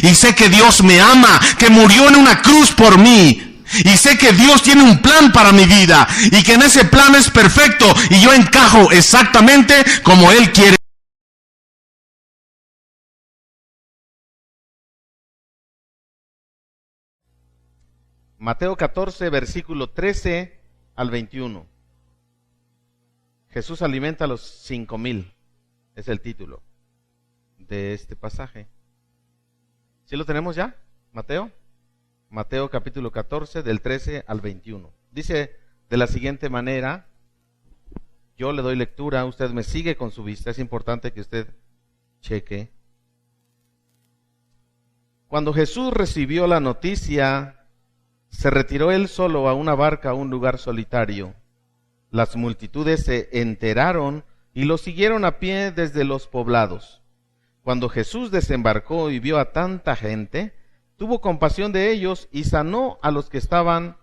Y sé que Dios me ama, que murió en una cruz por mí. Y sé que Dios tiene un plan para mi vida y que en ese plan es perfecto y yo encajo exactamente como Él quiere. Mateo 14, versículo 13 al 21. Jesús alimenta a los 5,000. Es el título de este pasaje. ¿Sí lo tenemos ya? Mateo capítulo 14, del 13 al 21. Dice de la siguiente manera, yo le doy lectura, usted me sigue con su vista, es importante que usted cheque. Cuando Jesús recibió la noticia, se retiró él solo a una barca a un lugar solitario. Las multitudes se enteraron y lo siguieron a pie desde los poblados. Cuando Jesús desembarcó y vio a tanta gente, tuvo compasión de ellos y sanó a los que estaban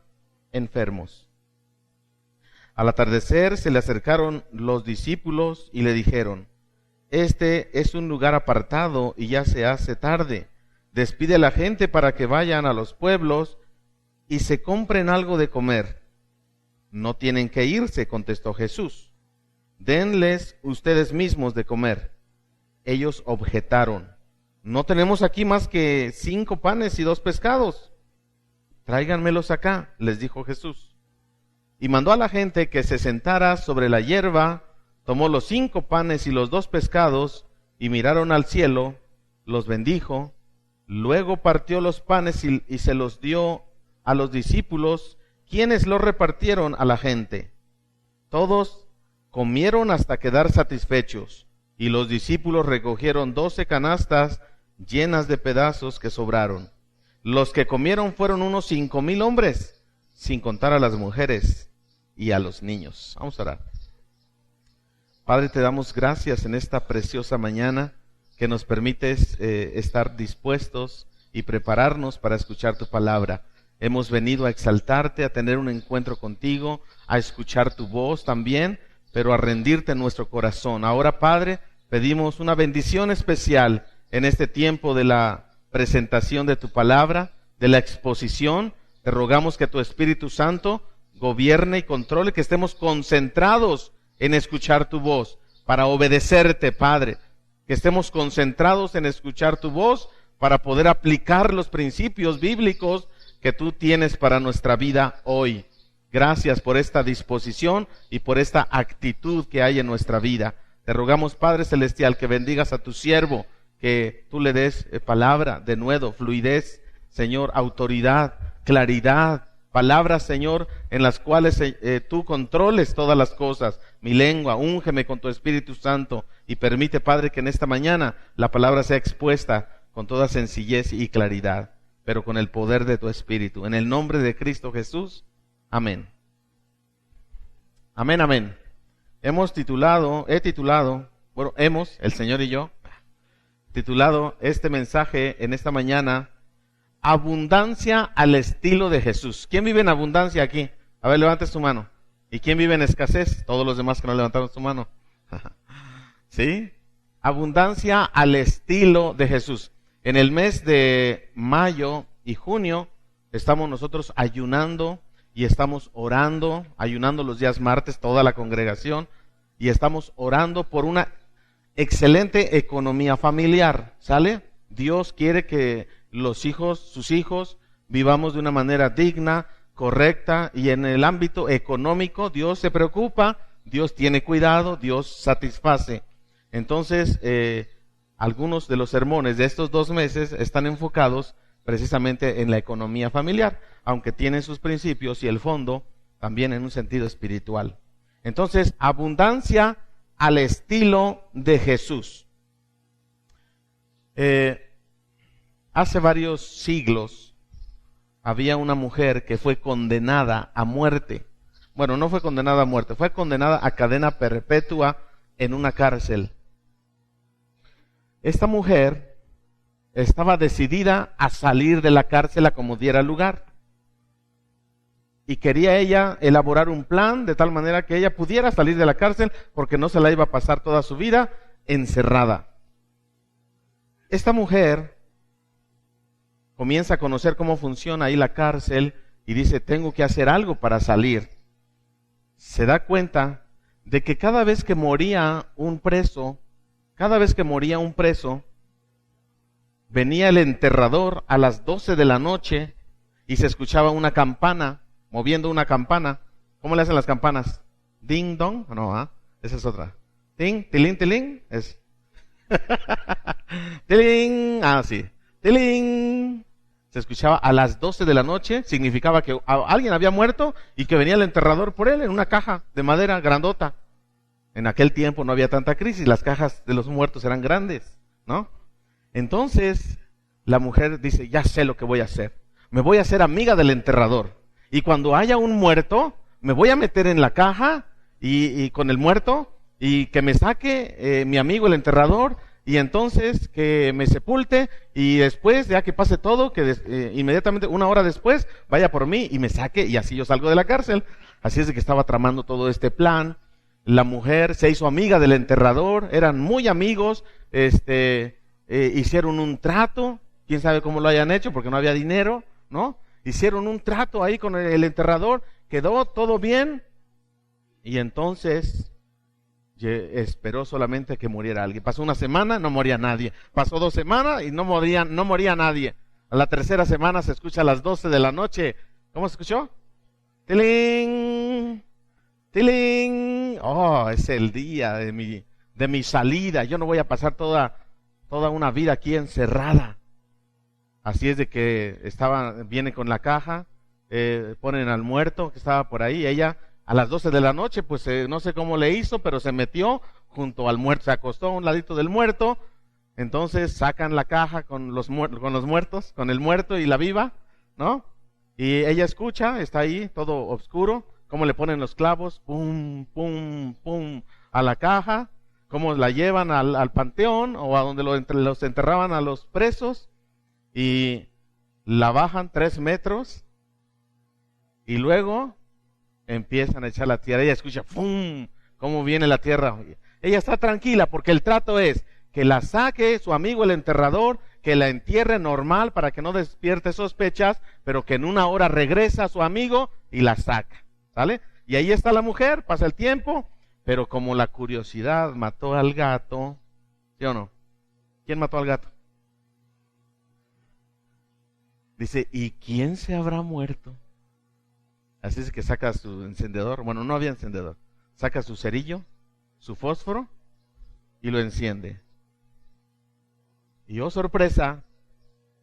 enfermos. Al atardecer se le acercaron los discípulos y le dijeron: este es un lugar apartado y ya se hace tarde. Despide a la gente para que vayan a los pueblos y se compren algo de comer. No tienen que irse, contestó Jesús. Denles ustedes mismos de comer. Ellos objetaron: no tenemos aquí más que 5 panes y 2 pescados. Tráiganmelos acá, les dijo Jesús. Y mandó a la gente que se sentara sobre la hierba, tomó los 5 panes y los 2 pescados, y miraron al cielo, los bendijo, luego partió los panes y se los dio a los discípulos, quienes los repartieron a la gente. Todos comieron hasta quedar satisfechos, y los discípulos recogieron 12 canastas llenas de pedazos que sobraron. Los que comieron fueron unos 5,000 hombres, sin contar a las mujeres y a los niños. Vamos a orar. Padre, te damos gracias en esta preciosa mañana que nos permites estar dispuestos y prepararnos para escuchar tu palabra. Hemos venido a exaltarte, a tener un encuentro contigo, a escuchar tu voz también, pero a rendirte en nuestro corazón. Ahora, Padre, pedimos una bendición especial en este tiempo de la presentación de tu palabra, de la exposición. Te rogamos que tu Espíritu Santo gobierne y controle, que estemos concentrados en escuchar tu voz, para obedecerte, Padre. Que estemos concentrados en escuchar tu voz, para poder aplicar los principios bíblicos que tú tienes para nuestra vida hoy. Gracias por esta disposición y por esta actitud que hay en nuestra vida. Te rogamos, Padre Celestial, que bendigas a tu siervo, que tú le des palabra, denuedo, fluidez, Señor, autoridad, claridad, palabras, Señor, en las cuales tú controles todas las cosas. Mi lengua, úngeme con tu Espíritu Santo y permite, Padre, que en esta mañana la palabra sea expuesta con toda sencillez y claridad, pero con el poder de tu Espíritu. En el nombre de Cristo Jesús, amén. Amén, amén. El Señor y yo, titulado este mensaje en esta mañana, Abundancia al estilo de Jesús. ¿Quién vive en abundancia aquí? A ver, levante su mano. ¿Y quién vive en escasez? Todos los demás que no levantaron su mano. ¿Sí? Abundancia al estilo de Jesús. En el mes de mayo y junio estamos nosotros ayunando y estamos orando, ayunando los días martes, toda la congregación, y estamos orando por una excelente economía familiar, ¿sale? Dios quiere que sus hijos, vivamos de una manera digna, correcta, y en el ámbito económico Dios se preocupa, Dios tiene cuidado, Dios satisface. Entonces, algunos de los sermones de estos 2 meses están enfocados precisamente en la economía familiar, aunque tienen sus principios y el fondo también en un sentido espiritual. Entonces, abundancia al estilo de Jesús. Hace varios siglos había una mujer que fue condenada a muerte. Bueno, no fue condenada a muerte, fue condenada a cadena perpetua en una cárcel. Esta mujer estaba decidida a salir de la cárcel a como diera lugar. Y quería ella elaborar un plan de tal manera que ella pudiera salir de la cárcel, porque no se la iba a pasar toda su vida encerrada. Esta mujer comienza a conocer cómo funciona ahí la cárcel y dice, tengo que hacer algo para salir. Se da cuenta de que cada vez que moría un preso, venía el enterrador a las 12 de la noche y se escuchaba una campana, moviendo una campana. ¿Cómo le hacen las campanas? ¿Ding dong? No, esa es otra. ¿Ting? ¿Tilín, tilín? Es... ¡Tilín! Sí. ¡Tilín! Se escuchaba a las 12 de la noche, significaba que alguien había muerto y que venía el enterrador por él en una caja de madera grandota. En aquel tiempo no había tanta crisis, las cajas de los muertos eran grandes, ¿no? Entonces, la mujer dice, ya sé lo que voy a hacer. Me voy a hacer amiga del enterrador. Y cuando haya un muerto, me voy a meter en la caja y con el muerto y que me saque mi amigo el enterrador y entonces que me sepulte y después, ya que pase todo, que inmediatamente, una hora después, vaya por mí y me saque y así yo salgo de la cárcel. Así es de que estaba tramando todo este plan. La mujer se hizo amiga del enterrador, eran muy amigos, hicieron un trato, quién sabe cómo lo hayan hecho porque no había dinero, ¿no? Hicieron un trato ahí con el enterrador, quedó todo bien y entonces esperó solamente que muriera alguien. Pasó una semana, no moría nadie. Pasó 2 semanas y no moría nadie. A la 3ª semana se escucha a las 12 de la noche. ¿Cómo se escuchó? ¡Tiling! ¡Tiling! Oh, es el día de mi salida. Yo no voy a pasar toda una vida aquí encerrada. Así es de que viene con la caja, ponen al muerto que estaba por ahí. Ella a las 12 de la noche, pues no sé cómo le hizo, pero se metió junto al muerto, se acostó a un ladito del muerto. Entonces sacan la caja con los muertos, con el muerto y la viva, ¿no? Y ella escucha, está ahí todo oscuro, cómo le ponen los clavos, pum, pum, pum, a la caja, cómo la llevan al panteón o a donde los enterraban a los presos y la bajan 3 metros y luego empiezan a echar la tierra. Ella escucha, ¡pum!, cómo viene la tierra. Ella está tranquila porque el trato es que la saque su amigo el enterrador, que la entierre normal para que no despierte sospechas, pero que en 1 hora regresa a su amigo y la saca, ¿sale? Y ahí está la mujer, pasa el tiempo, pero como la curiosidad mató al gato, ¿sí o no? ¿Quién mató al gato? Dice, ¿y quién se habrá muerto? Así es que saca su encendedor, bueno, no había encendedor, saca su cerillo, su fósforo y lo enciende. Y oh sorpresa,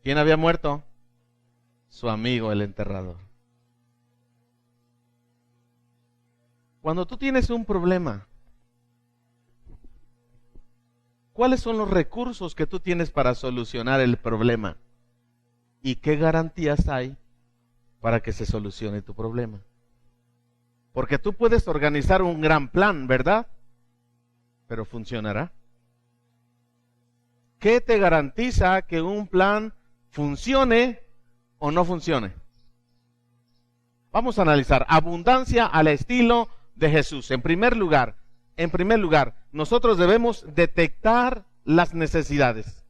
¿quién había muerto? Su amigo el enterrador. Cuando tú tienes un problema, ¿cuáles son los recursos que tú tienes para solucionar el problema? ¿Y qué garantías hay para que se solucione tu problema? Porque tú puedes organizar un gran plan, ¿verdad? Pero ¿funcionará? ¿Qué te garantiza que un plan funcione o no funcione? Vamos a analizar abundancia al estilo de Jesús. En primer lugar, nosotros debemos detectar las necesidades.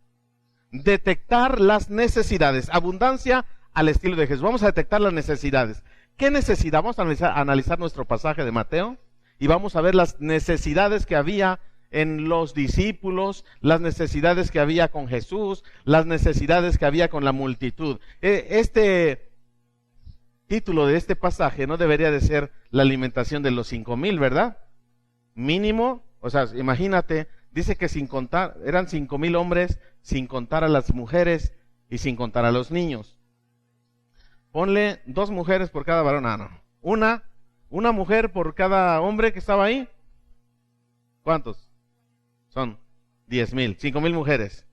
Detectar las necesidades. Abundancia al estilo de Jesús. Vamos a detectar las necesidades. ¿Qué necesidad? Vamos a analizar nuestro pasaje de Mateo y vamos a ver las necesidades que había en los discípulos, las necesidades que había con Jesús, las necesidades que había con la multitud. Este título de este pasaje no debería de ser la alimentación de los 5,000, ¿verdad? Mínimo, o sea, imagínate, dice que sin contar, eran 5,000 hombres, sin contar a las mujeres y sin contar a los niños. Ponle 2 mujeres por cada varón, una mujer por cada hombre que estaba ahí. ¿Cuántos? Son 10,000, 5,000 mujeres.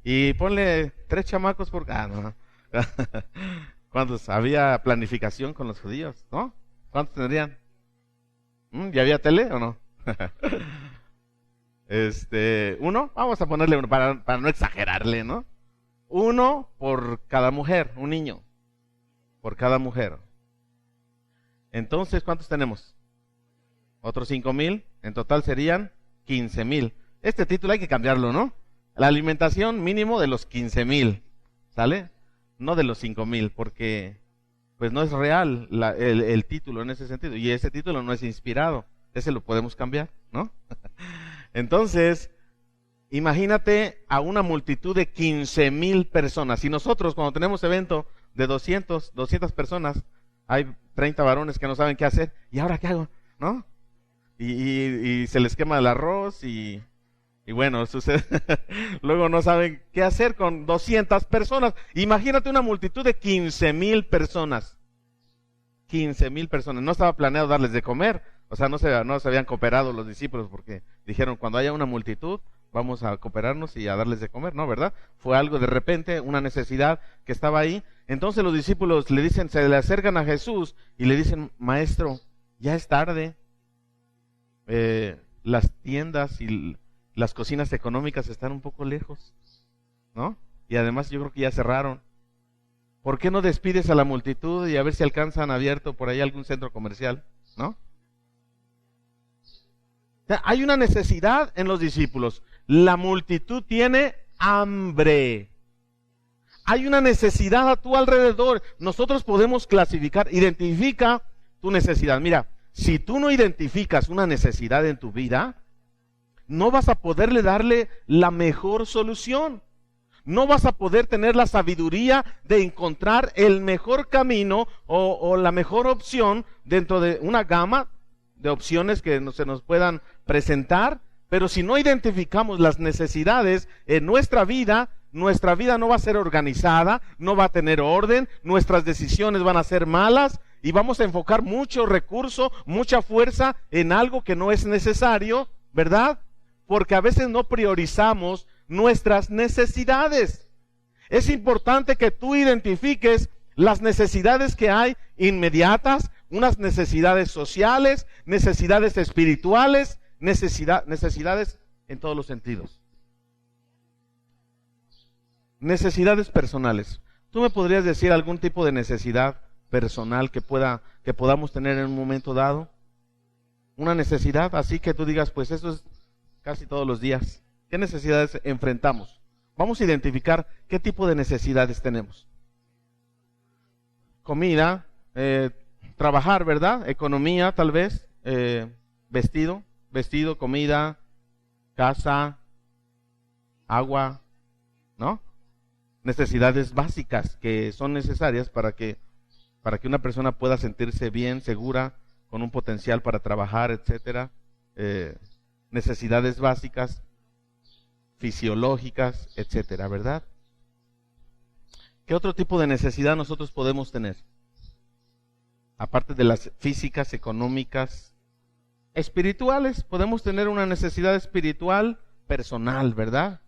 Y ponle 3 chamacos por cada, no. ¿Cuántos? Había planificación con los judíos, ¿no? ¿Cuántos tendrían? ¿Ya había tele o no? 1, vamos a ponerle 1 para no exagerarle, ¿no? 1 por cada mujer, un niño por cada mujer. Entonces, ¿cuántos tenemos? Otros 5,000, en total serían 15,000. Este título hay que cambiarlo, ¿no? La alimentación mínimo de los 15,000, ¿sale? no de los 5,000, porque pues no es real el título en ese sentido, y ese título no es inspirado, ese lo podemos cambiar, ¿no? Entonces, imagínate a una multitud de 15,000 personas. Si nosotros cuando tenemos evento de 200 personas, hay 30 varones que no saben qué hacer, ¿y ahora qué hago? ¿No? Y se les quema el arroz y bueno, sucede. Luego no saben qué hacer con 200 personas. Imagínate una multitud de 15,000 personas. 15,000 personas. No estaba planeado darles de comer. O sea, no se habían cooperado los discípulos porque dijeron, cuando haya una multitud, vamos a cooperarnos y a darles de comer, ¿no? ¿Verdad? Fue algo de repente, una necesidad que estaba ahí. Entonces los discípulos le dicen, se le acercan a Jesús y le dicen, Maestro, ya es tarde. Las tiendas y las cocinas económicas están un poco lejos, ¿no? Y además yo creo que ya cerraron. ¿Por qué no despides a la multitud y a ver si alcanzan abierto por ahí algún centro comercial, ¿no? O sea, hay una necesidad en los discípulos. La multitud tiene hambre. Hay una necesidad a tu alrededor. Nosotros podemos clasificar, identifica tu necesidad. Mira, si tú no identificas una necesidad en tu vida, no vas a poderle darle la mejor solución. No vas a poder tener la sabiduría de encontrar el mejor camino o la mejor opción dentro de una gama de opciones que se nos puedan presentar. Pero si no identificamos las necesidades en nuestra vida no va a ser organizada, no va a tener orden, nuestras decisiones van a ser malas y vamos a enfocar mucho recurso, mucha fuerza en algo que no es necesario, ¿verdad? Porque a veces no priorizamos nuestras necesidades. Es importante que tú identifiques las necesidades que hay inmediatas, unas necesidades sociales, necesidades espirituales, necesidades en todos los sentidos. Necesidades personales. ¿Tú me podrías decir algún tipo de necesidad personal que podamos tener en un momento dado? Una necesidad así que tú digas, pues eso es casi todos los días. ¿Qué necesidades enfrentamos? Vamos a identificar qué tipo de necesidades tenemos. Comida, trabajar, ¿verdad? Economía, tal vez, vestido, comida, casa, agua, ¿no? Necesidades básicas que son necesarias para que una persona pueda sentirse bien, segura, con un potencial para trabajar, etcétera. Necesidades básicas, fisiológicas, etcétera, ¿verdad? ¿Qué otro tipo de necesidad nosotros podemos tener? Aparte de las físicas, económicas, espirituales, podemos tener una necesidad espiritual personal, ¿verdad?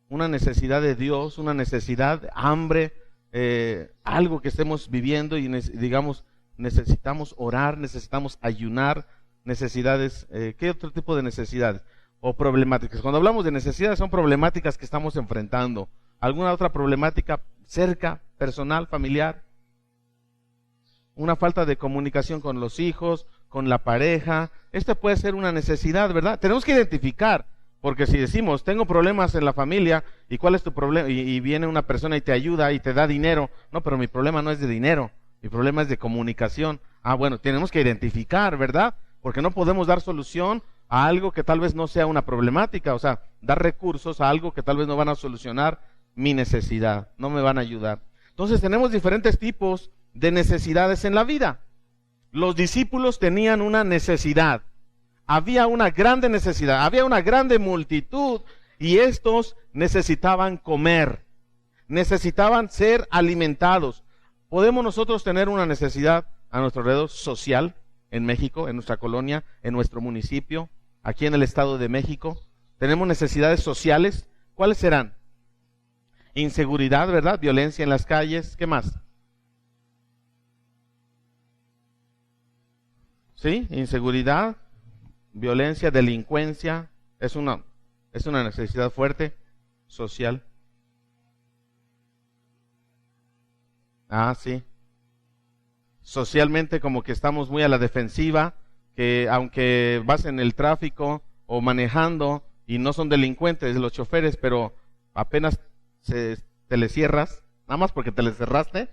Una necesidad de Dios, una necesidad de hambre, algo que estemos viviendo y digamos, necesitamos orar, necesitamos ayunar, necesidades, ¿qué otro tipo de necesidades? O problemáticas. Cuando hablamos de necesidades son problemáticas que estamos enfrentando. ¿Alguna otra problemática cerca, personal, familiar? Una falta de comunicación con los hijos, con la pareja. Esta puede ser una necesidad, ¿verdad? Tenemos que identificar, porque si decimos, tengo problemas en la familia, ¿y cuál es tu problema? Y viene una persona y te ayuda y te da dinero. No, pero mi problema no es de dinero, mi problema es de comunicación. Ah, bueno, tenemos que identificar, ¿verdad? Porque no podemos dar solución a algo que tal vez no sea una problemática, o sea, dar recursos a algo que tal vez no van a solucionar mi necesidad, no me van a ayudar. Entonces tenemos diferentes tipos de necesidades en la vida. Los discípulos tenían una necesidad, había una grande necesidad, había una grande multitud y estos necesitaban comer, necesitaban ser alimentados. ¿Podemos nosotros tener una necesidad a nuestro alrededor social en México, en nuestra colonia, en nuestro municipio, aquí en el Estado de México? Tenemos necesidades sociales. ¿Cuáles serán? Inseguridad, ¿verdad? Violencia en las calles. ¿Qué más? ¿Sí? Inseguridad, violencia, delincuencia. Es una necesidad fuerte, social. Ah, sí. Socialmente como que estamos muy a la defensiva, que aunque vas en el tráfico o manejando y no son delincuentes los choferes, pero apenas te le cierras, nada más porque te le cerraste,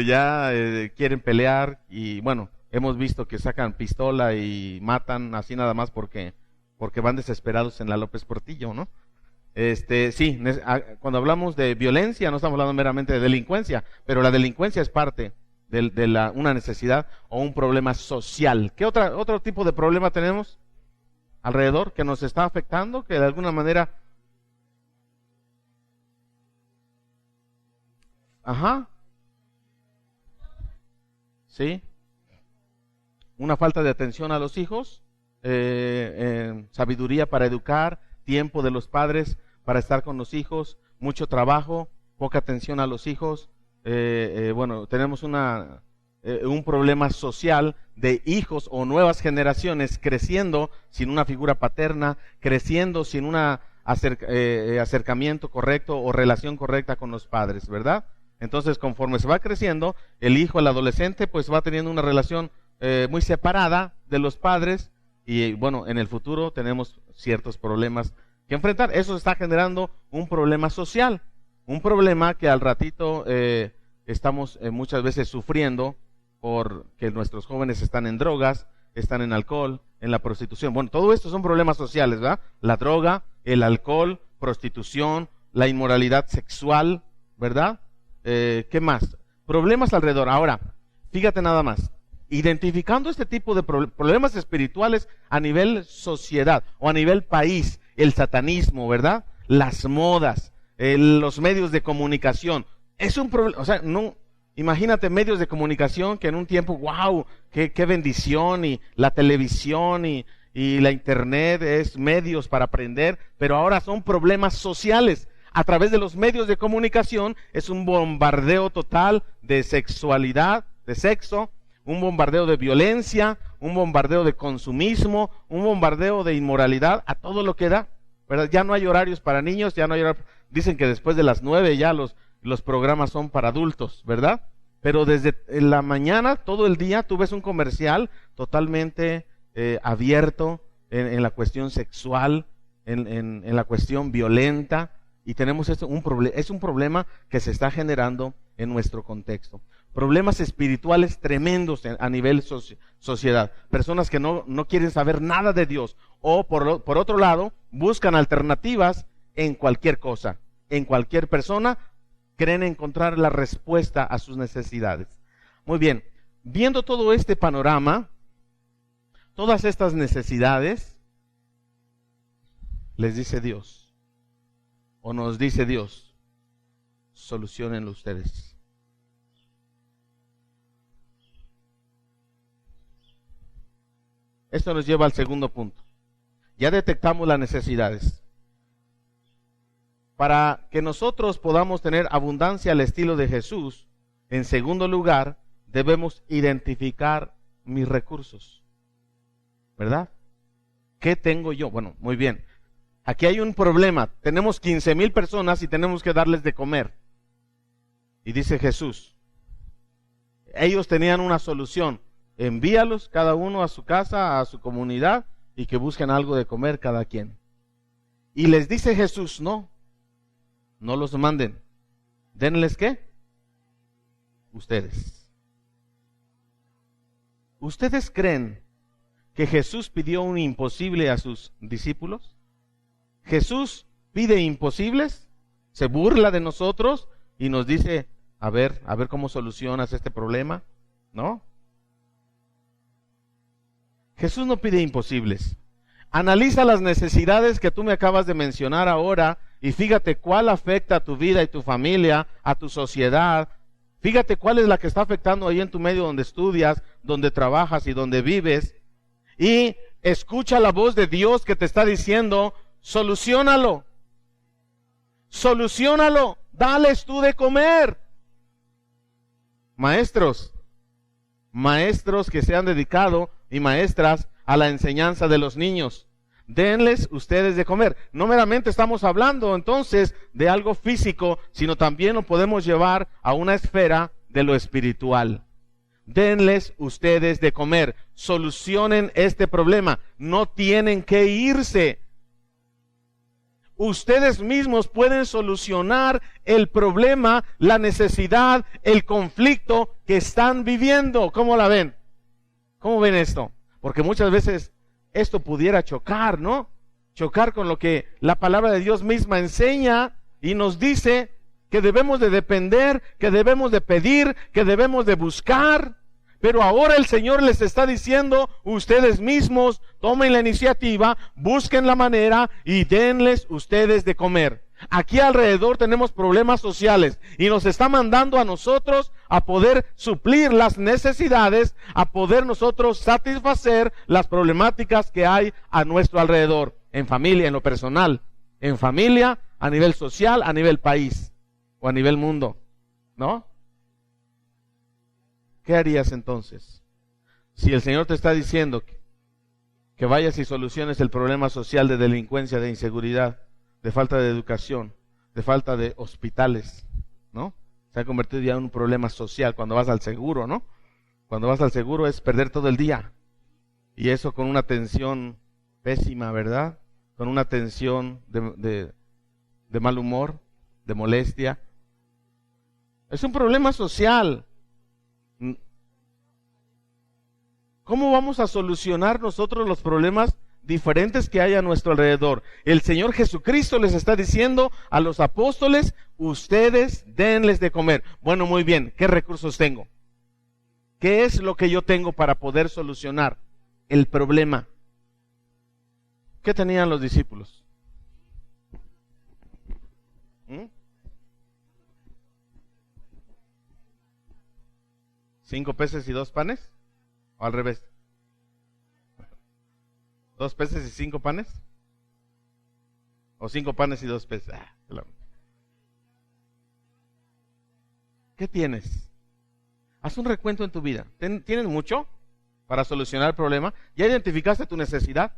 ya quieren pelear y bueno, hemos visto que sacan pistola y matan así nada más porque van desesperados en la López Portillo, ¿no? Sí, cuando hablamos de violencia no estamos hablando meramente de delincuencia, pero la delincuencia es parte de una necesidad o un problema social. ¿Qué otro tipo de problema tenemos alrededor que nos está afectando, que de alguna manera... Ajá. Sí. Una falta de atención a los hijos, sabiduría para educar, tiempo de los padres para estar con los hijos, mucho trabajo, poca atención a los hijos. Bueno, tenemos un problema social de hijos o nuevas generaciones creciendo sin una figura paterna, creciendo sin un acercamiento correcto o relación correcta con los padres, ¿verdad? Entonces, conforme se va creciendo, el hijo, el adolescente, pues va teniendo una relación muy separada de los padres y, bueno, en el futuro tenemos ciertos problemas que enfrentar. Eso está generando un problema social, un problema que al ratito estamos muchas veces sufriendo porque nuestros jóvenes están en drogas, están en alcohol, en la prostitución. Bueno, todo esto son problemas sociales, ¿verdad? La droga, el alcohol, prostitución, la inmoralidad sexual, ¿verdad? ¿Qué más? Problemas alrededor. Ahora, fíjate nada más. Identificando este tipo de problemas espirituales a nivel sociedad o a nivel país, el satanismo, ¿verdad? Las modas, los medios de comunicación. Es un problema, o sea, no, imagínate medios de comunicación que en un tiempo, wow, qué bendición, y la televisión y la internet es medios para aprender, pero ahora son problemas sociales. A través de los medios de comunicación es un bombardeo total de sexualidad, de sexo, un bombardeo de violencia, un bombardeo de consumismo, un bombardeo de inmoralidad, a todo lo que da, ¿verdad? Ya no hay horarios para niños, ya no hay dicen que después de las 9 ya los programas son para adultos, ¿verdad? Pero desde la mañana, todo el día, tú ves un comercial totalmente abierto en la cuestión sexual, en la cuestión violenta, y tenemos es un problema que se está generando en nuestro contexto. Problemas espirituales tremendos a nivel sociedad. Personas que no quieren saber nada de Dios. O por otro lado, buscan alternativas en cualquier cosa. En cualquier persona creen encontrar la respuesta a sus necesidades. Muy bien, viendo todo este panorama, todas estas necesidades, les dice Dios, o nos dice Dios, soluciónenlo ustedes. Esto nos lleva al segundo punto. Ya detectamos las necesidades. Para que nosotros podamos tener abundancia al estilo de Jesús, en segundo lugar, debemos identificar mis recursos. ¿Verdad? ¿Qué tengo yo? Bueno, muy bien. Aquí hay un problema. Tenemos 15,000 personas y tenemos que darles de comer. Y dice Jesús, ellos tenían una solución. Envíalos cada uno a su casa, a su comunidad, y que busquen algo de comer cada quien. Y les dice Jesús, no los manden. Denles ¿qué? Ustedes. ¿Ustedes creen que Jesús pidió un imposible a sus discípulos? Jesús pide imposibles, se burla de nosotros y nos dice, a ver cómo solucionas este problema, ¿no? Jesús no pide imposibles. Analiza las necesidades que tú me acabas de mencionar ahora y fíjate cuál afecta a tu vida y tu familia, a tu sociedad. Fíjate cuál es la que está afectando ahí en tu medio donde estudias, donde trabajas y donde vives. Y escucha la voz de Dios que te está diciendo, soluciónalo, dales tú de comer. Maestros que se han dedicado y maestras a la enseñanza de los niños, denles ustedes de comer. No meramente estamos hablando entonces de algo físico, sino también lo podemos llevar a una esfera de lo espiritual. Denles ustedes de comer, solucionen este problema, no tienen que irse. ustedes mismos pueden solucionar el problema, la necesidad, el conflicto que están viviendo. ¿Cómo la ven? ¿Cómo ven esto? Porque muchas veces esto pudiera chocar, ¿no? Chocar con lo que la palabra de Dios misma enseña y nos dice que debemos de depender, que debemos de pedir, que debemos de buscar. Pero ahora el Señor les está diciendo, ustedes mismos tomen la iniciativa, busquen la manera y denles ustedes de comer. Aquí alrededor tenemos problemas sociales y nos está mandando a nosotros a poder suplir las necesidades, a poder nosotros satisfacer las problemáticas que hay a nuestro alrededor, en familia, en lo personal, en familia, a nivel social, a nivel país o a nivel mundo, ¿no? ¿Qué harías entonces? Si el Señor te está diciendo que vayas y soluciones el problema social de delincuencia, de inseguridad, de falta de educación, de falta de hospitales, ¿no? Se ha convertido ya en un problema social cuando vas al seguro, ¿no? Cuando vas al seguro es perder todo el día. Y eso con una tensión pésima, ¿verdad? Con una tensión de mal humor, de molestia. Es un problema social. ¿Cómo vamos a solucionar nosotros los problemas diferentes que hay a nuestro alrededor? El Señor Jesucristo les está diciendo a los apóstoles, ustedes denles de comer. Bueno, muy bien, ¿qué recursos tengo? ¿Qué es lo que yo tengo para poder solucionar el problema? ¿Qué tenían los discípulos? 5 peces y 2 panes. ¿O al revés? 2 peces y 5 panes. ¿O 5 panes y 2 peces? ¿Qué tienes? Haz un recuento en tu vida. ¿Tienes mucho para solucionar el problema? ¿Ya identificaste tu necesidad?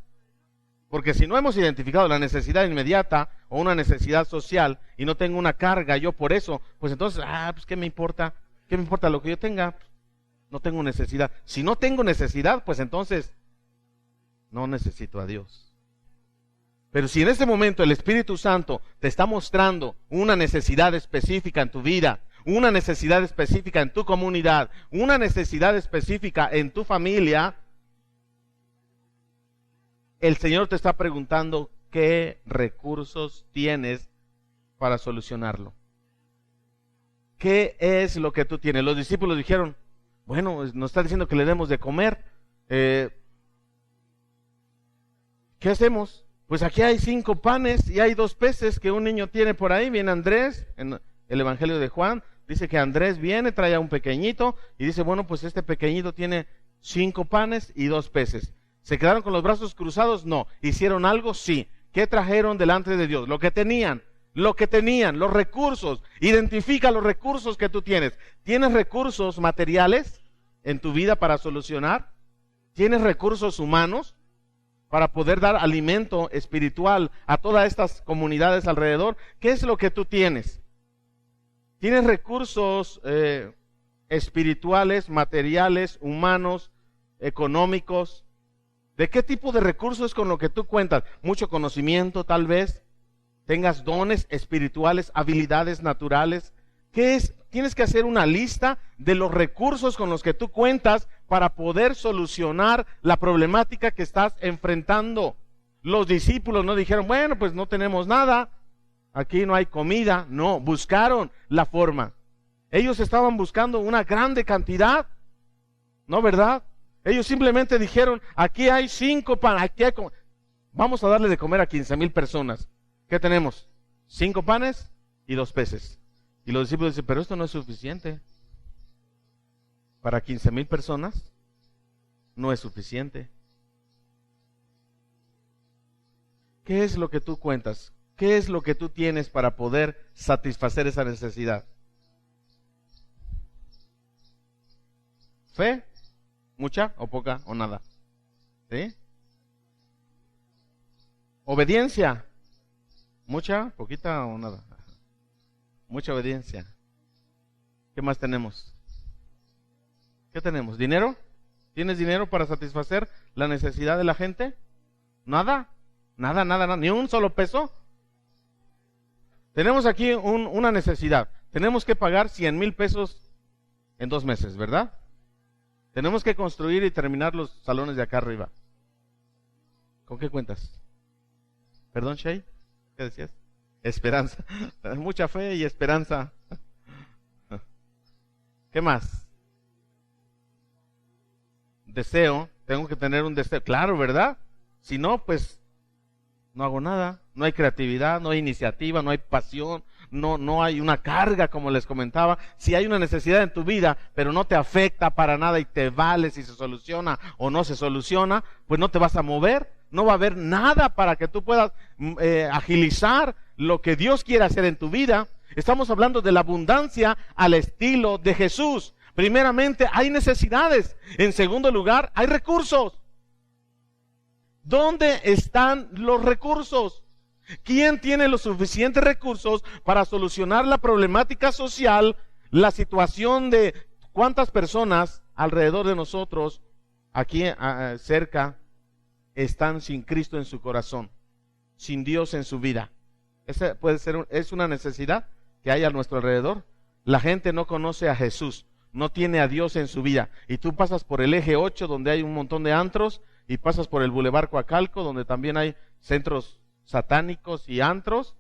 Porque si no hemos identificado la necesidad inmediata o una necesidad social y no tengo una carga yo por eso, pues entonces, pues ¿qué me importa? ¿Qué me importa lo que yo tenga? No tengo necesidad. Si no tengo necesidad, pues entonces no necesito a Dios. Pero si en este momento el Espíritu Santo te está mostrando una necesidad específica en tu vida, una necesidad específica en tu comunidad, una necesidad específica en tu familia, el Señor te está preguntando qué recursos tienes para solucionarlo. ¿Qué es lo que tú tienes? Los discípulos dijeron, bueno, nos está diciendo que le demos de comer. ¿Qué hacemos? Pues aquí hay 5 panes y hay 2 peces que un niño tiene por ahí. Viene Andrés, en el Evangelio de Juan, dice que Andrés viene, trae a un pequeñito y dice, bueno, pues este pequeñito tiene 5 panes y 2 peces. ¿Se quedaron con los brazos cruzados? No. ¿Hicieron algo? Sí. ¿Qué trajeron delante de Dios? Lo que tenían, los recursos. Identifica los recursos que tú tienes. ¿Tienes recursos materiales en tu vida para solucionar? ¿Tienes recursos humanos para poder dar alimento espiritual a todas estas comunidades alrededor? ¿Qué es lo que tú tienes? ¿Tienes recursos espirituales, materiales, humanos, económicos? ¿De qué tipo de recursos con lo que tú cuentas? Mucho conocimiento, tal vez. Tengas dones espirituales, habilidades naturales. ¿Qué es? Tienes que hacer una lista de los recursos con los que tú cuentas para poder solucionar la problemática que estás enfrentando. Los discípulos no dijeron, bueno, pues no tenemos nada, aquí no hay comida. No, buscaron la forma. Ellos estaban buscando una grande cantidad, ¿no, verdad? Ellos simplemente dijeron, aquí hay 5 panes, aquí hay vamos a darle de comer a 15,000 personas. ¿Qué tenemos? 5 panes y 2 peces. Y los discípulos dicen, pero esto no es suficiente. Para 15,000 personas no es suficiente. ¿Qué es lo que tú cuentas? ¿Qué es lo que tú tienes para poder satisfacer esa necesidad? ¿Fe? ¿Mucha o poca o nada? ¿Sí? ¿Obediencia? ¿Mucha, poquita o nada? Mucha obediencia. ¿Qué más tenemos? ¿Qué tenemos? ¿Dinero? ¿Tienes dinero para satisfacer la necesidad de la gente? ¿Nada? Nada, ni un solo peso. Tenemos aquí una necesidad. Tenemos que pagar 100,000 pesos en 2 meses, ¿verdad? Tenemos que construir y terminar los salones de acá arriba. ¿Con qué cuentas? Perdón, Shay, ¿qué decías? Esperanza. Mucha fe y esperanza. ¿Qué más? Deseo. Tengo que tener un deseo. Claro, ¿verdad? Si no, pues no hago nada. No hay creatividad, no hay iniciativa, no hay pasión, no hay una carga, como les comentaba. Si hay una necesidad en tu vida, pero no te afecta para nada y te vale si se soluciona o no se soluciona, pues no te vas a mover. No va a haber nada para que tú puedas agilizar lo que Dios quiere hacer en tu vida. Estamos hablando de la abundancia al estilo de Jesús. Primeramente, hay necesidades. En segundo lugar, hay recursos. ¿Dónde están los recursos? ¿Quién tiene los suficientes recursos para solucionar la problemática social, la situación de cuántas personas alrededor de nosotros, aquí cerca, están sin Cristo en su corazón, sin Dios en su vida? Esa puede ser, es una necesidad que hay a nuestro alrededor. La gente no conoce a Jesús, no tiene a Dios en su vida. Y tú pasas por el eje 8, donde hay un montón de antros, y pasas por el Boulevard Coacalco, donde también hay centros satánicos y antros,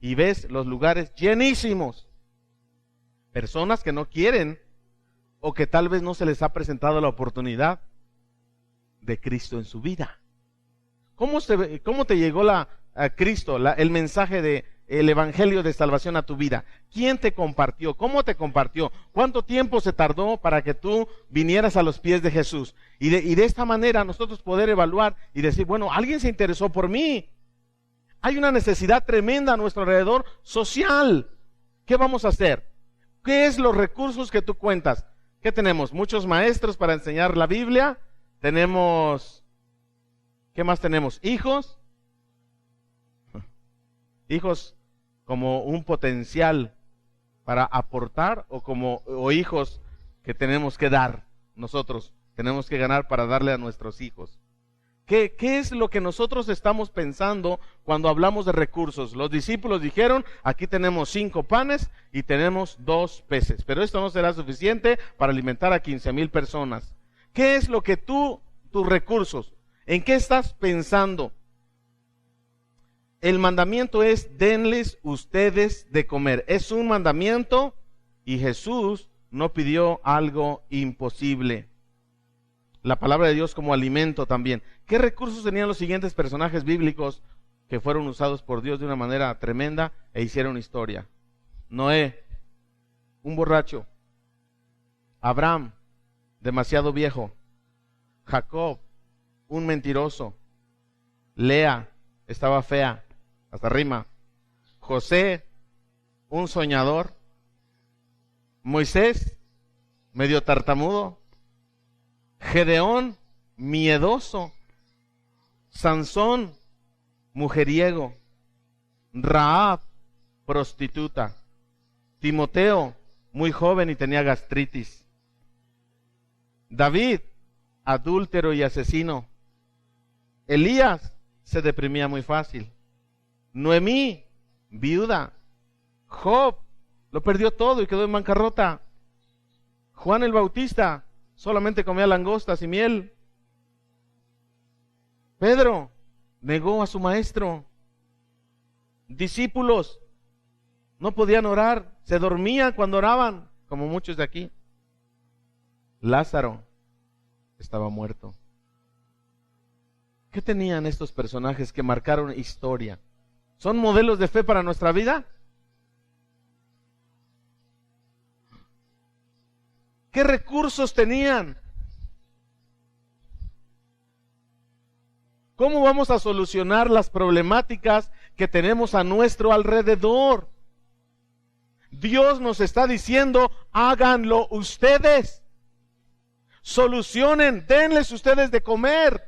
y ves los lugares llenísimos. Personas que no quieren, o que tal vez no se les ha presentado la oportunidad de Cristo en su vida. ¿Cómo te llegó a Cristo, el mensaje de el evangelio de salvación a tu vida? ¿Quién te compartió? ¿Cómo te compartió? ¿Cuánto tiempo se tardó para que tú vinieras a los pies de Jesús? Y de esta manera nosotros poder evaluar y decir, bueno, alguien se interesó por mí. Hay una necesidad tremenda a nuestro alrededor social. ¿Qué vamos a hacer? ¿Qué es los recursos que tú cuentas? ¿Qué tenemos? Muchos maestros para enseñar la Biblia. Tenemos, ¿qué más tenemos? Hijos. Hijos como un potencial para aportar, o hijos que tenemos que dar nosotros, tenemos que ganar para darle a nuestros hijos. ¿Qué es lo que nosotros estamos pensando cuando hablamos de recursos? Los discípulos dijeron, aquí tenemos 5 panes y tenemos 2 peces, pero esto no será suficiente para alimentar a 15,000 personas. ¿Qué es lo que tus recursos, en qué estás pensando? El mandamiento es, denles ustedes de comer. Es un mandamiento y Jesús no pidió algo imposible. La palabra de Dios como alimento también. ¿Qué recursos tenían los siguientes personajes bíblicos que fueron usados por Dios de una manera tremenda e hicieron historia? Noé, un borracho. Abraham, demasiado viejo. Jacob, un mentiroso. Lea, estaba fea. Hasta rima. José, un soñador. Moisés, medio tartamudo. Gedeón, miedoso. Sansón, mujeriego. Rahab, prostituta. Timoteo, muy joven y tenía gastritis. David, adúltero y asesino. Elías, se deprimía muy fácil. Noemí, viuda. Job, lo perdió todo y quedó en bancarrota. Juan el Bautista, solamente comía langostas y miel. Pedro, negó a su maestro. Discípulos, no podían orar, se dormían cuando oraban, como muchos de aquí. Lázaro estaba muerto. ¿Qué tenían estos personajes que marcaron historia? ¿Son modelos de fe para nuestra vida? ¿Qué recursos tenían? ¿Cómo vamos a solucionar las problemáticas que tenemos a nuestro alrededor? Dios nos está diciendo, háganlo ustedes. Solucionen, denles ustedes de comer.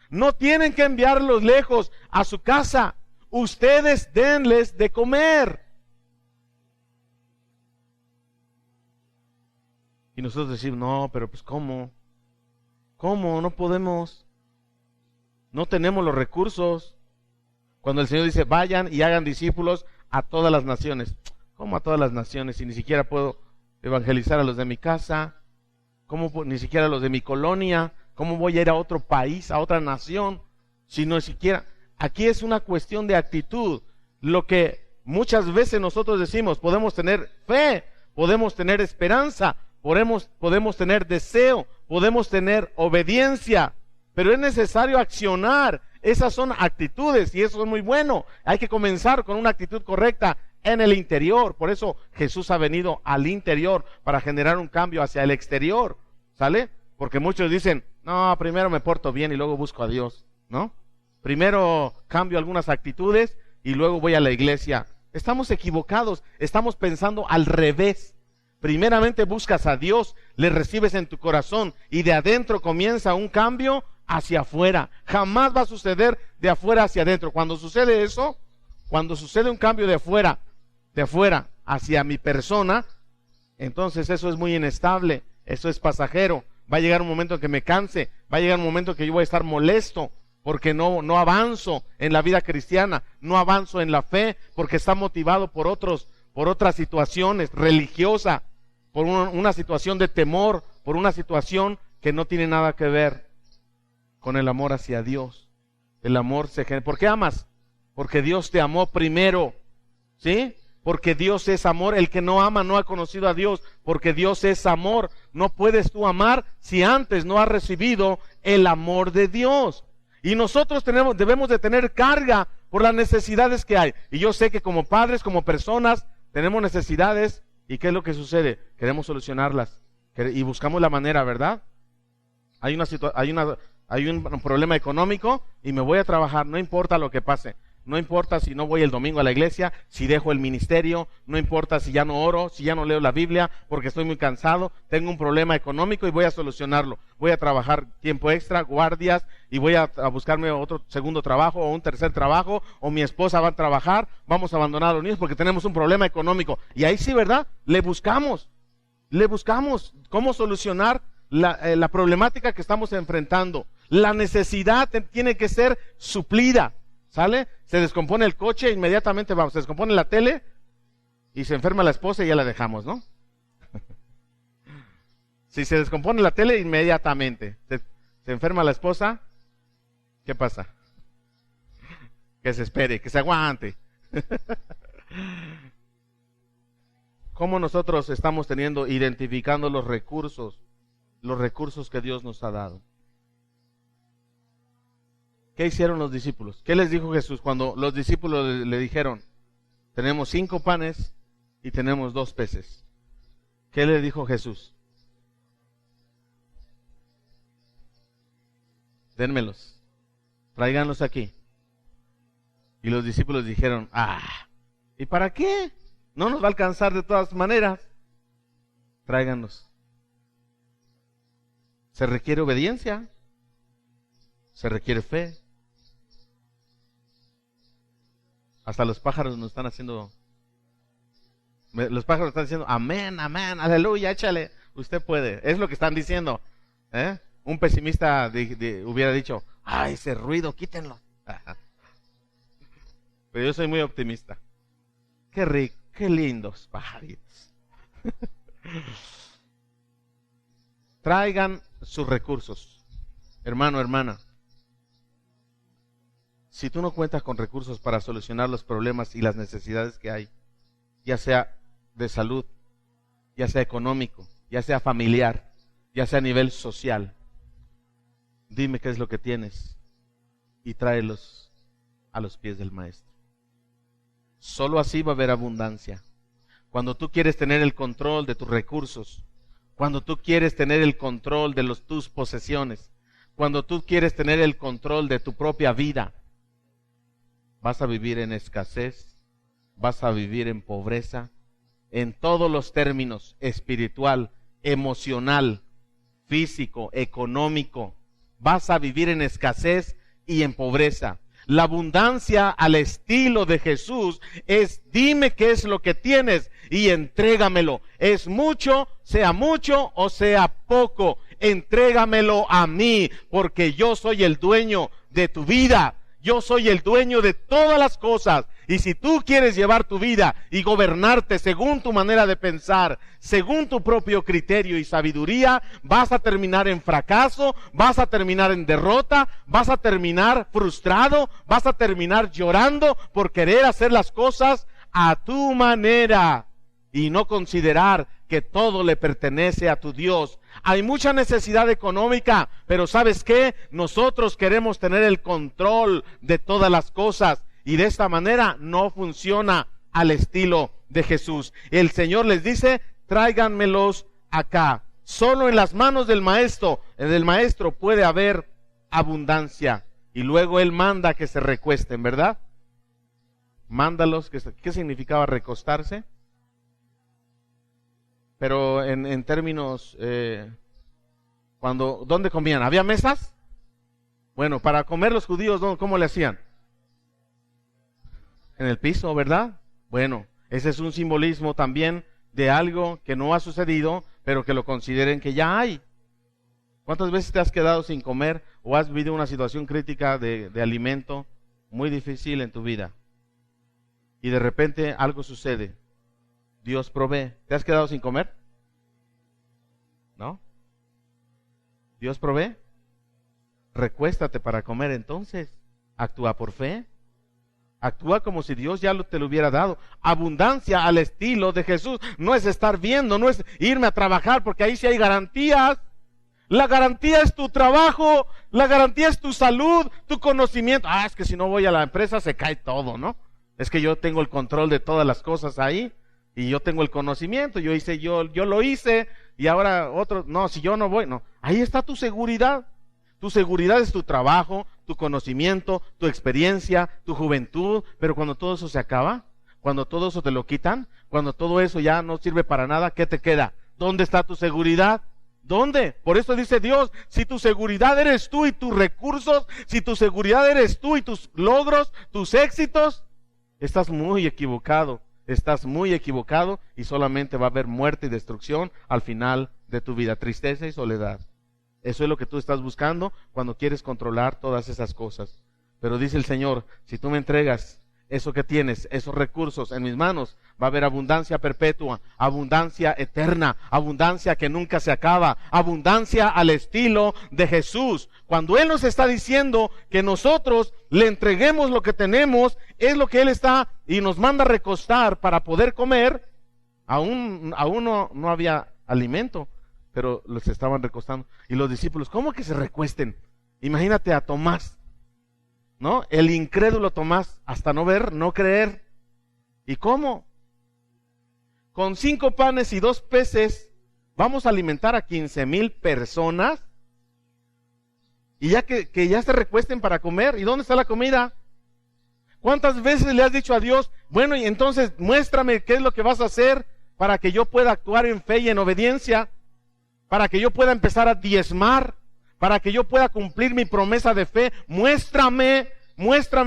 No tienen que enviarlos lejos a su casa. Ustedes denles de comer. Y nosotros decimos, no, pero pues ¿cómo? ¿Cómo? No podemos. No tenemos los recursos. Cuando el Señor dice, vayan y hagan discípulos, a todas las naciones. ¿Cómo a todas las naciones? Si ni siquiera puedo evangelizar a los de mi casa, ni siquiera a los de mi colonia, ¿cómo voy a ir a otro país, a otra nación? Si no siquiera, aquí es una cuestión de actitud. Lo que muchas veces nosotros decimos, podemos tener fe, podemos tener esperanza, podemos tener deseo, podemos tener obediencia, pero es necesario accionar. Esas son actitudes y eso es muy bueno. Hay que comenzar con una actitud correcta en el interior. Por eso Jesús ha venido al interior para generar un cambio hacia el exterior, ¿sale? Porque muchos dicen, no, primero me porto bien y luego busco a Dios, ¿no? Primero cambio algunas actitudes y luego voy a la iglesia. Estamos equivocados, estamos pensando al revés. Primeramente buscas a Dios, le recibes en tu corazón y de adentro comienza un cambio hacia afuera. Jamás va a suceder de afuera hacia adentro. Cuando sucede eso, cuando sucede un cambio de afuera hacia mi persona, entonces eso es muy inestable, eso es pasajero. Va a llegar un momento en que me canse, va a llegar un momento en que yo voy a estar molesto, porque no avanzo en la vida cristiana, no avanzo en la fe, porque está motivado por otras situaciones religiosas, por una situación de temor, por una situación que no tiene nada que ver con el amor hacia Dios. El amor se genera. ¿Por qué amas? Porque Dios te amó primero, ¿sí? Porque Dios es amor. El que no ama no ha conocido a Dios, porque Dios es amor. No puedes tú amar si antes no has recibido el amor de Dios. Y nosotros debemos de tener carga por las necesidades que hay. Y yo sé que como padres, como personas, tenemos necesidades. ¿Y qué es lo que sucede? Queremos solucionarlas. Y buscamos la manera, ¿verdad? Hay un problema económico y me voy a trabajar, no importa lo que pase. No importa si no voy el domingo a la iglesia, si dejo el ministerio, no importa si ya no oro, si ya no leo la Biblia, porque estoy muy cansado, tengo un problema económico y voy a solucionarlo. Voy a trabajar tiempo extra, guardias, y voy a buscarme otro segundo trabajo o un tercer trabajo, o mi esposa va a trabajar, vamos a abandonar a los niños porque tenemos un problema económico. Y ahí sí, ¿verdad? Le buscamos cómo solucionar la problemática que estamos enfrentando. La necesidad tiene que ser suplida. ¿Sale? Se descompone el coche, inmediatamente se descompone la tele y se enferma la esposa y ya la dejamos, ¿no? Si se descompone la tele, inmediatamente. Se enferma la esposa, ¿qué pasa? Que se espere, que se aguante. ¿Cómo nosotros estamos identificando los recursos que Dios nos ha dado? ¿Qué hicieron los discípulos? ¿Qué les dijo Jesús cuando los discípulos le dijeron, tenemos 5 panes y tenemos 2 peces? ¿Qué le dijo Jesús? Dénmelos, tráiganlos aquí. Y los discípulos dijeron, ¿y para qué? No nos va a alcanzar de todas maneras. Tráiganlos. Se requiere obediencia, se requiere fe. Hasta los pájaros nos están haciendo, los pájaros están diciendo, amén, amén, aleluya, échale, usted puede. Es lo que están diciendo. Un pesimista hubiera dicho, ese ruido, quítenlo. Pero yo soy muy optimista. Qué rico, qué lindos pajaritos. Traigan sus recursos, hermano, hermana. Si tú no cuentas con recursos para solucionar los problemas y las necesidades que hay, ya sea de salud, ya sea económico, ya sea familiar, ya sea a nivel social, dime qué es lo que tienes y tráelos a los pies del Maestro. Solo así va a haber abundancia. Cuando tú quieres tener el control de tus recursos, cuando tú quieres tener el control de tus posesiones, cuando tú quieres tener el control de tu propia vida, vas a vivir en escasez, vas a vivir en pobreza, en todos los términos, espiritual, emocional, físico, económico. Vas a vivir en escasez y en pobreza. La abundancia al estilo de Jesús es, dime qué es lo que tienes y entrégamelo. Es mucho o sea poco, entrégamelo a mí, porque yo soy el dueño de tu vida. Yo soy el dueño de todas las cosas Y si tú quieres llevar tu vida y gobernarte según tu manera de pensar, según tu propio criterio y sabiduría, vas a terminar en fracaso, vas a terminar en derrota, vas a terminar frustrado, vas a terminar llorando por querer hacer las cosas a tu manera y no considerar que todo le pertenece a tu Dios. Hay mucha necesidad económica, pero ¿sabes qué? Nosotros queremos tener el control de todas las cosas y de esta manera no funciona al estilo de Jesús. El Señor les dice, tráiganmelos acá. Solo en las manos del maestro puede haber abundancia. Y luego Él manda que se recuesten, ¿verdad? Mándalos, ¿qué significaba recostarse? Pero en términos, ¿dónde comían? ¿Había mesas? Bueno, para comer los judíos, ¿cómo le hacían? En el piso, ¿verdad? Bueno, ese es un simbolismo también de algo que no ha sucedido, pero que lo consideren que ya hay. ¿Cuántas veces te has quedado sin comer o has vivido una situación crítica de alimento muy difícil en tu vida? Y de repente algo sucede. Dios provee. ¿Te has quedado sin comer? ¿No? ¿Dios provee? Recuéstate para comer entonces. Actúa por fe. Actúa como si Dios ya te lo hubiera dado. Abundancia al estilo de Jesús. No es estar viendo, no es irme a trabajar, porque ahí sí hay garantías. La garantía es tu trabajo, la garantía es tu salud, tu conocimiento. Es que si no voy a la empresa se cae todo, ¿no? Es que yo tengo el control de todas las cosas ahí. Y yo tengo el conocimiento, yo lo hice, y ahora otro, no, si yo no voy, no. Ahí está tu seguridad. Tu seguridad es tu trabajo, tu conocimiento, tu experiencia, tu juventud, pero cuando todo eso se acaba, cuando todo eso te lo quitan, cuando todo eso ya no sirve para nada, ¿qué te queda? ¿Dónde está tu seguridad? ¿Dónde? Por eso dice Dios, si tu seguridad eres tú y tus recursos, si tu seguridad eres tú y tus logros, tus éxitos, estás muy equivocado. Estás muy equivocado y solamente va a haber muerte y destrucción al final de tu vida, tristeza y soledad. Eso es lo que tú estás buscando cuando quieres controlar todas esas cosas. Pero dice el Señor, si tú me entregas eso que tienes, esos recursos en mis manos, va a haber abundancia perpetua, abundancia eterna, abundancia que nunca se acaba, abundancia al estilo de Jesús. Cuando Él nos está diciendo que nosotros le entreguemos lo que tenemos, es lo que Él está y nos manda a recostar para poder comer. Aún no había alimento, pero los estaban recostando. Y los discípulos, ¿cómo que se recuesten? Imagínate a Tomás, ¿no? El incrédulo Tomás, hasta no ver, no creer. ¿Y cómo? Con 5 panes y 2 peces, vamos a alimentar a 15,000 personas. Y ya que ya se recuesten para comer. ¿Y dónde está la comida? ¿Cuántas veces le has dicho a Dios, bueno, y entonces muéstrame qué es lo que vas a hacer para que yo pueda actuar en fe y en obediencia? Para que yo pueda empezar a diezmar, para que yo pueda cumplir mi promesa de fe. Muéstrame,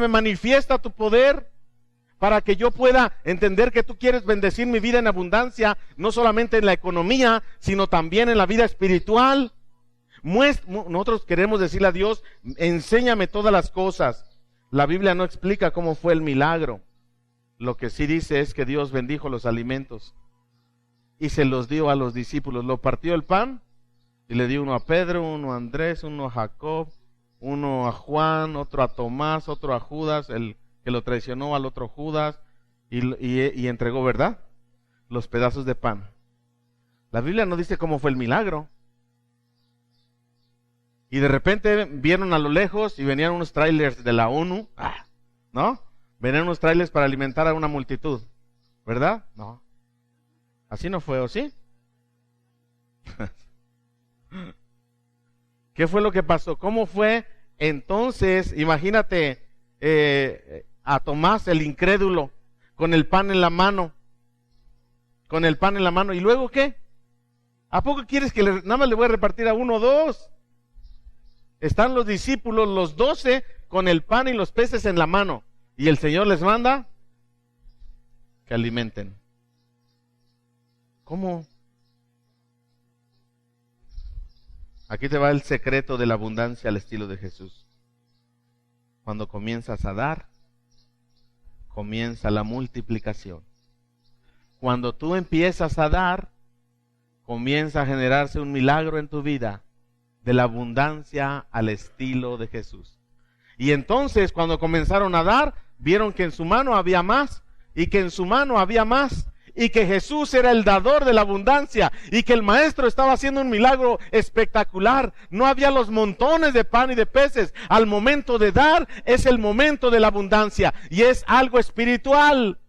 manifiesta tu poder, para que yo pueda entender que tú quieres bendecir mi vida en abundancia, no solamente en la economía, sino también en la vida espiritual. Nosotros queremos decirle a Dios, enséñame todas las cosas. La Biblia no explica cómo fue el milagro. Lo que sí dice es que Dios bendijo los alimentos y se los dio a los discípulos. Lo partió el pan y le dio uno a Pedro, uno a Andrés, uno a Jacob, uno a Juan, otro a Tomás, otro a Judas, el que lo traicionó, al otro Judas, y entregó, ¿verdad?, los pedazos de pan. La Biblia no dice cómo fue el milagro. Y de repente vieron a lo lejos y venían unos trailers de la ONU, ¿no? Venían unos trailers para alimentar a una multitud, ¿verdad? No. Así no fue, ¿o sí? ¿Qué fue lo que pasó? ¿Cómo fue? Entonces, imagínate a Tomás, el incrédulo, con el pan en la mano. Con el pan en la mano. ¿Y luego qué? ¿A poco quieres que nada más le voy a repartir a 1 o 2? Están los discípulos, los 12, con el pan y los peces en la mano. Y el Señor les manda que alimenten. ¿Cómo? Aquí te va el secreto de la abundancia al estilo de Jesús. Cuando comienzas a dar comienza la multiplicación. Cuando tú empiezas a dar, comienza a generarse un milagro en tu vida, de la abundancia al estilo de Jesús. Y entonces, cuando comenzaron a dar, vieron que en su mano había más, y que en su mano había más, y que Jesús era el dador de la abundancia, y que el maestro estaba haciendo un milagro espectacular. No había los montones de pan y de peces. Al momento de dar, es el momento de la abundancia, y es algo espiritual.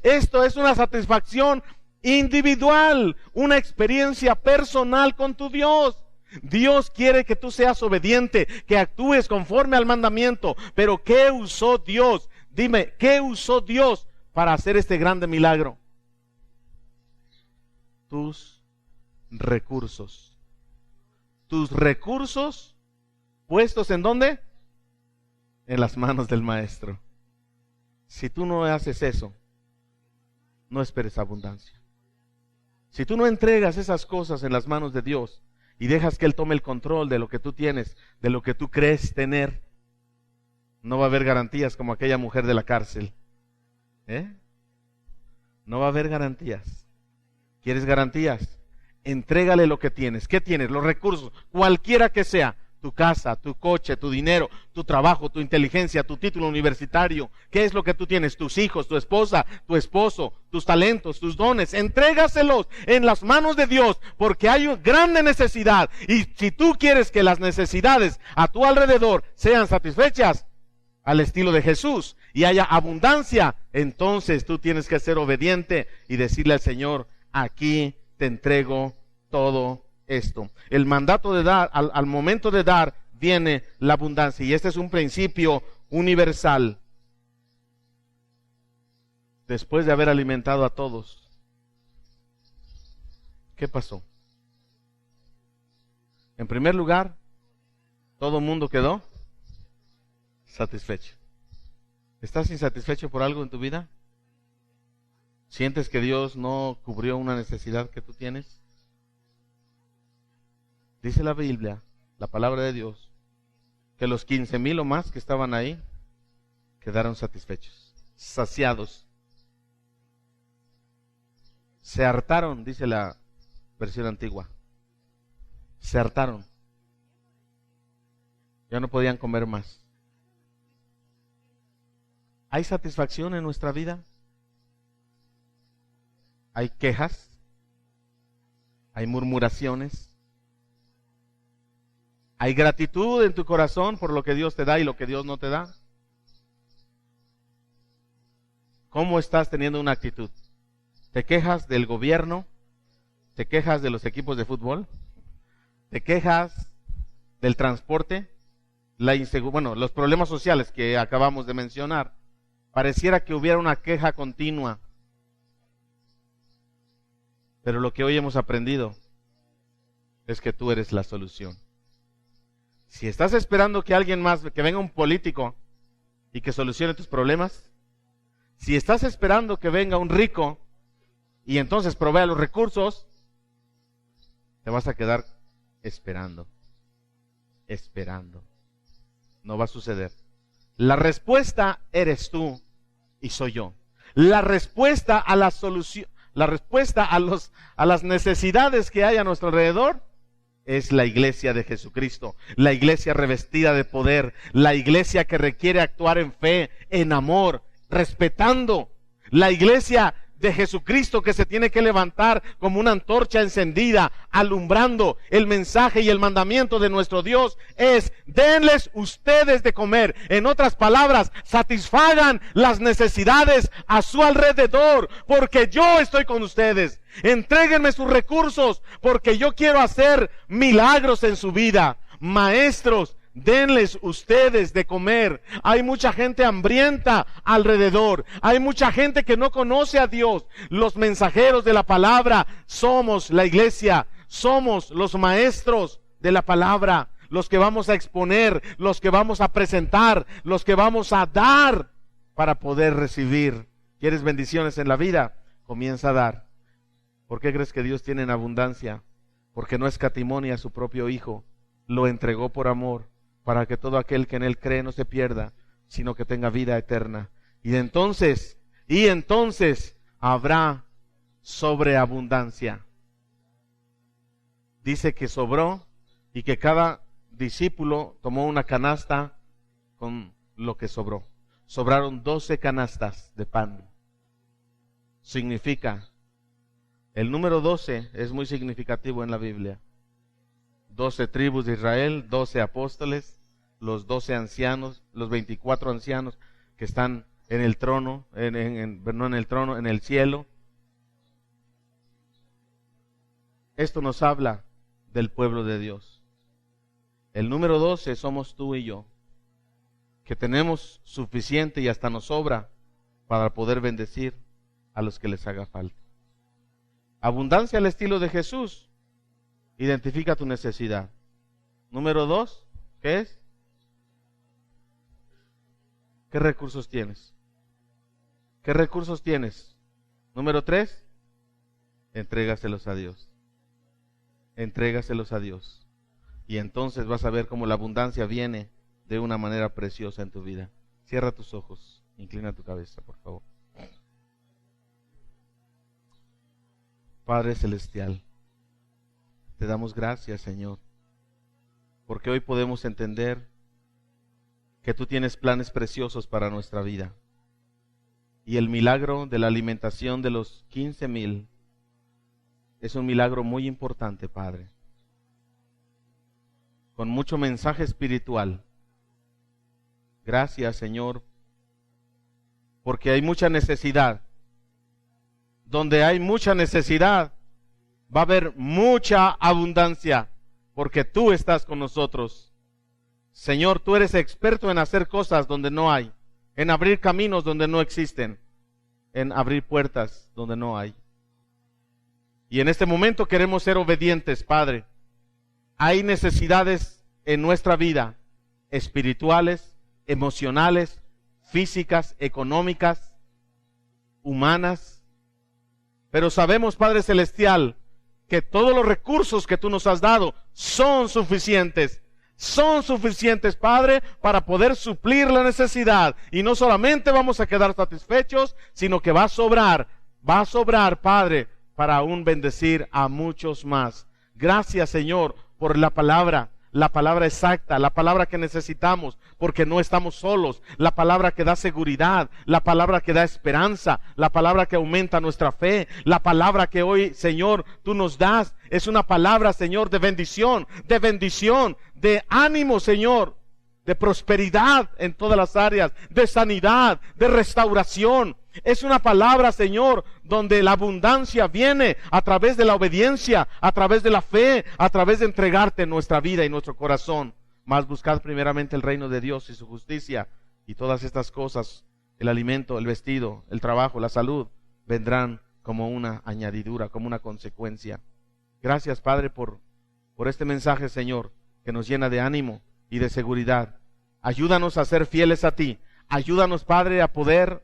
Esto es una satisfacción individual, una experiencia personal con tu Dios. Dios quiere que tú seas obediente, que actúes conforme al mandamiento. Pero ¿qué usó Dios? Dime, ¿qué usó Dios para hacer este grande milagro? Tus recursos. Tus recursos puestos ¿en dónde? En las manos del maestro. Si tú no haces eso, no esperes abundancia. Si tú no entregas esas cosas en las manos de Dios y dejas que Él tome el control de lo que tú tienes, de lo que tú crees tener, no va a haber garantías como aquella mujer de la cárcel. No va a haber garantías. ¿Quieres garantías? Entrégale lo que tienes. ¿Qué tienes? Los recursos, cualquiera que sea. Tu casa, tu coche, tu dinero, tu trabajo, tu inteligencia, tu título universitario. ¿Qué es lo que tú tienes? Tus hijos, tu esposa, tu esposo, tus talentos, tus dones. Entrégaselos en las manos de Dios, porque hay una grande necesidad. Y si tú quieres que las necesidades a tu alrededor sean satisfechas al estilo de Jesús y haya abundancia, entonces tú tienes que ser obediente y decirle al Señor: aquí te entrego todo esto. El mandato de dar, al momento de dar, viene la abundancia. Y este es un principio universal. Después de haber alimentado a todos, ¿qué pasó? En primer lugar, todo el mundo quedó satisfecho. ¿Estás insatisfecho por algo en tu vida? ¿Sientes que Dios no cubrió una necesidad que tú tienes? Dice la Biblia, la palabra de Dios, que los 15,000 o más que estaban ahí quedaron satisfechos, saciados. Se hartaron, dice la versión antigua. Se hartaron. Ya no podían comer más. ¿Hay satisfacción en nuestra vida? ¿Hay quejas? ¿Hay murmuraciones? ¿Hay gratitud en tu corazón por lo que Dios te da y lo que Dios no te da? ¿Cómo estás teniendo una actitud? ¿Te quejas del gobierno? ¿Te quejas de los equipos de fútbol? ¿Te quejas del transporte? Los problemas sociales que acabamos de mencionar. Pareciera que hubiera una queja continua. Pero lo que hoy hemos aprendido es que tú eres la solución. Si estás esperando que alguien más, que venga un político y que solucione tus problemas, si estás esperando que venga un rico y entonces provea los recursos, te vas a quedar esperando. No va a suceder. La respuesta eres tú y soy yo. La respuesta a la solución, la respuesta a las necesidades que hay a nuestro alrededor es la iglesia de Jesucristo, la iglesia revestida de poder, la iglesia que requiere actuar en fe, en amor, respetando, la iglesia de Jesucristo que se tiene que levantar como una antorcha encendida, alumbrando el mensaje y el mandamiento de nuestro Dios es: denles ustedes de comer. En otras palabras, satisfagan las necesidades a su alrededor, porque yo estoy con ustedes. Entréguenme sus recursos, porque yo quiero hacer milagros en su vida. Maestros, denles ustedes de comer. Hay mucha gente hambrienta alrededor. Hay mucha gente que no conoce a Dios. Los mensajeros de la palabra somos la iglesia. Somos los maestros de la palabra. Los que vamos a exponer, los que vamos a presentar, los que vamos a dar para poder recibir. ¿Quieres bendiciones en la vida? Comienza a dar. ¿Por qué crees que Dios tiene en abundancia? Porque no escatimó ni a su propio Hijo. Lo entregó por amor, para que todo aquel que en Él cree no se pierda, sino que tenga vida eterna. Y entonces habrá sobreabundancia. Dice que sobró y que cada discípulo tomó una canasta con lo que sobró. Sobraron 12 canastas de pan. Significa, el número 12 es muy significativo en la Biblia. 12 tribus de Israel, 12 apóstoles, los 12 ancianos, los 24 ancianos que están en el trono, no en el trono, en el cielo. Esto nos habla del pueblo de Dios. El número 12 somos tú y yo, que tenemos suficiente y hasta nos sobra para poder bendecir a los que les haga falta. Abundancia al estilo de Jesús. Identifica tu necesidad. Número 2, ¿qué es? ¿Qué recursos tienes? ¿Qué recursos tienes? Número 3, entrégaselos a Dios. Entrégaselos a Dios. Y entonces vas a ver cómo la abundancia viene de una manera preciosa en tu vida. Cierra tus ojos, inclina tu cabeza, por favor. Padre Celestial, te damos gracias, Señor, porque hoy podemos entender que tú tienes planes preciosos para nuestra vida. Y el milagro de la alimentación de los 15,000 es un milagro muy importante, Padre, con mucho mensaje espiritual. Gracias, Señor, porque hay mucha necesidad. Donde hay mucha necesidad, va a haber mucha abundancia, porque tú estás con nosotros. Señor, tú eres experto en hacer cosas donde no hay, en abrir caminos donde no existen, en abrir puertas donde no hay. Y en este momento queremos ser obedientes, Padre. Hay necesidades en nuestra vida, espirituales, emocionales, físicas, económicas, humanas. Pero sabemos, Padre Celestial, que todos los recursos que tú nos has dado son suficientes. Son suficientes, Padre, para poder suplir la necesidad. Y no solamente vamos a quedar satisfechos, sino que va a sobrar, Padre, para aún bendecir a muchos más. Gracias, Señor, por la palabra exacta, la palabra que necesitamos, porque no estamos solos, la palabra que da seguridad, la palabra que da esperanza, la palabra que aumenta nuestra fe, la palabra que hoy, Señor, tú nos das, es una palabra, Señor, de bendición, de ánimo, Señor, de prosperidad en todas las áreas, de sanidad, de restauración. Es una palabra, Señor, donde la abundancia viene a través de la obediencia, a través de la fe, a través de entregarte nuestra vida y nuestro corazón. Mas buscad primeramente el reino de Dios y su justicia, y todas estas cosas, el alimento, el vestido, el trabajo, la salud, vendrán como una añadidura, como una consecuencia. Gracias, Padre, por este mensaje, Señor, que nos llena de ánimo y de seguridad. Ayúdanos a ser fieles a ti. Ayúdanos, Padre, a poder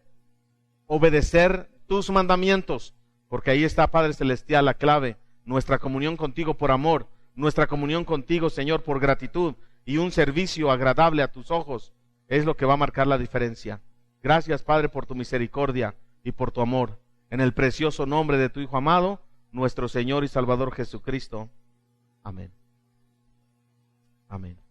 obedecer tus mandamientos, porque ahí está, Padre Celestial, la clave, nuestra comunión contigo por amor, nuestra comunión contigo, Señor, por gratitud y un servicio agradable a tus ojos, es lo que va a marcar la diferencia. Gracias, Padre, por tu misericordia y por tu amor, en el precioso nombre de tu Hijo amado, nuestro Señor y Salvador Jesucristo. Amén. Amén.